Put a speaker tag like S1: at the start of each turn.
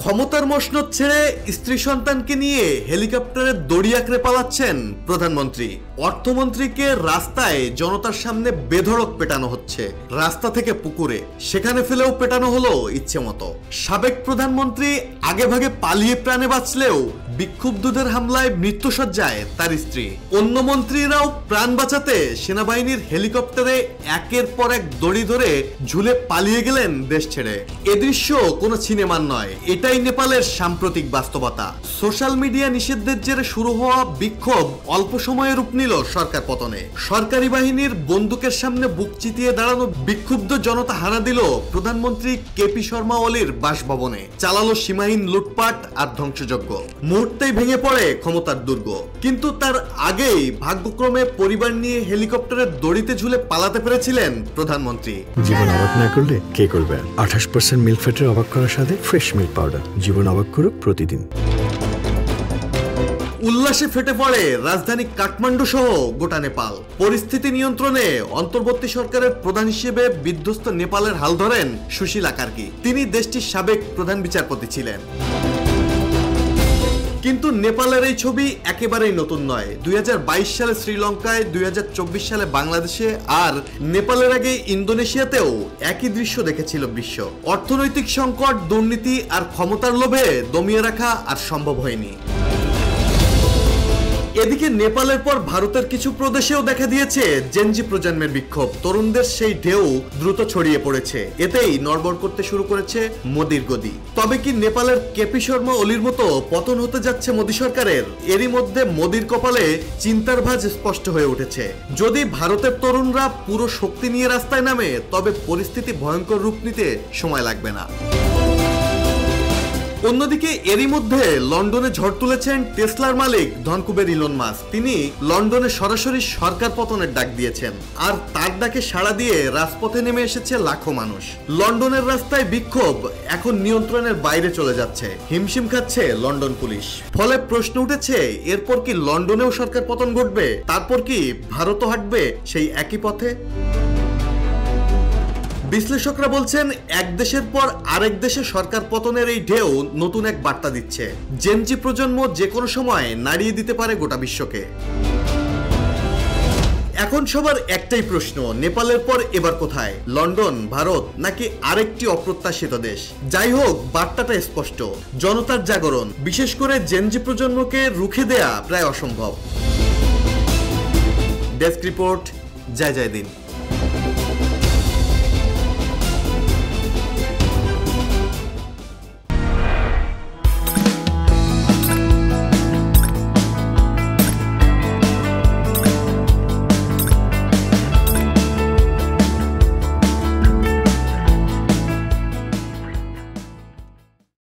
S1: ক্ষমতার মসনদ ছেড়ে স্ত্রী সন্তানকে নিয়ে হেলিকপ্টারে দড়ি আঁকড়ে পালাচ্ছেন প্রধানমন্ত্রী। অর্থমন্ত্রীকে রাস্তায় জনতার সামনে বেধড়ক পেটানো হচ্ছে, রাস্তা থেকে পুকুরে, সেখানে ফেলেও পেটানো হলো ইচ্ছে মতো। সাবেক প্রধানমন্ত্রী আগেভাগে পালিয়ে প্রাণে বাঁচলেও বিক্ষুব্ধদের হামলায় মৃত্যুসজ্জায় তার স্ত্রী। অন্য মন্ত্রীরাও প্রাণ বাঁচাতে সেনাবাহিনীর হেলিকপ্টারে একের পর এক দড়ি ধরে ঝুলে পালিয়ে গেলেন দেশ ছেড়ে। এ দৃশ্য কোনো সিনেমার নয়, এটাই নেপালের সাম্প্রতিক বাস্তবতা। সোশ্যাল মিডিয়া নিষেধের জেরে শুরু হওয়া বিক্ষোভ অল্প সময়ে রূপ নিল সরকার পতনে। সরকারি বাহিনীর বন্দুকের সামনে বুক চিতিয়ে দাঁড়ানো বিক্ষুব্ধ জনতা হানা দিল প্রধানমন্ত্রী কেপি শর্মা ওলির বাসভবনে, চালালো সীমাহীন লুটপাট আর ধ্বংসযজ্ঞ। মুহূর্তেই ভেঙে পড়ে ক্ষমতার দুর্গ। কিন্তু তার আগেই ভাগ্যক্রমে পরিবার নিয়ে হেলিকপ্টারের দড়িতে ঝুলে পালাতে পেরেছিলেন প্রধানমন্ত্রী।
S2: জীবন অবাক না করলে কে করবে? 28% মিল্ক ফ্যাটের অবাক করার সাথে ফ্রেশ মিল্ক পাউডার। জীবন অবাক করুক প্রতিদিন।
S1: উল্লাসে ফেটে পড়ে রাজধানী কাঠমান্ডু সহ গোটা নেপাল। পরিস্থিতি নিয়ন্ত্রণে অন্তর্বর্তী সরকারের প্রধান হিসেবে বিধ্বস্ত নেপালের হাল ধরেন সুশীলা কার্কি। তিনি দেশটির সাবেক প্রধান বিচারপতি ছিলেন। কিন্তু নেপালের এই ছবি একেবারেই নতুন নয়। 2022 সালে শ্রীলঙ্কায়, 2024 সালে বাংলাদেশে আর নেপালের আগে ইন্দোনেশিয়াতেও একই দৃশ্য দেখেছিল বিশ্ব। অর্থনৈতিক সংকট, দুর্নীতি আর ক্ষমতার লোভে দমিয়ে রাখা আর সম্ভব হয়নি। এদিকে নেপালের পর ভারতের কিছু প্রদেশেও দেখা দিয়েছে জেনজি প্রজন্মের বিক্ষোভ। তরুণদের সেই ঢেউ দ্রুত ছড়িয়ে পড়েছে, এতেই নড়বড় করতে শুরু করেছে মোদির গদি। তবে কি নেপালের কেপি শর্মা ওলির মতো পতন হতে যাচ্ছে মোদি সরকারের? এরই মধ্যে মোদির কপালে চিন্তার ভাঁজ স্পষ্ট হয়ে উঠেছে। যদি ভারতের তরুণরা পুরো শক্তি নিয়ে রাস্তায় নামে, তবে পরিস্থিতি ভয়ঙ্কর রূপ নিতে সময় লাগবে না। অন্যদিকে এরই মধ্যে লন্ডনে ঝড় তুলেছেন টেসলার মালিক ধনকুবের ইলন মাস্ক। তিনি লন্ডনে সরাসরি সরকার পতনের ডাক দিয়েছেন, আর তার ডাকে সাড়া দিয়ে রাজপথে নেমে এসেছে লাখো মানুষ। লন্ডনের রাস্তায় বিক্ষোভ এখন নিয়ন্ত্রণের বাইরে চলে যাচ্ছে, হিমশিম খাচ্ছে লন্ডন পুলিশ। ফলে প্রশ্ন উঠেছে, এরপর কি লন্ডনেও সরকার পতন ঘটবে? তারপর কি ভারতও হাঁটবে সেই একই পথে? বিশ্লেষকরা বলছেন, এক দেশের পর আরেক দেশে সরকার পতনের এই ঢেউ নতুন এক বার্তা দিচ্ছে। জেনজি প্রজন্ম যে কোনো সময় নাড়িয়ে দিতে পারে গোটা বিশ্বকে। এখন সবার একটাই প্রশ্ন, নেপালের পর এবার কোথায়? লন্ডন, ভারত, নাকি আরেকটি অপ্রত্যাশিত দেশ? যাই হোক, বার্তাটা স্পষ্ট, জনতার জাগরণ, বিশেষ করে জেনজি প্রজন্মকে রুখে দেয়া প্রায় অসম্ভব। ডেস্ক রিপোর্ট, জয় জয় দিন।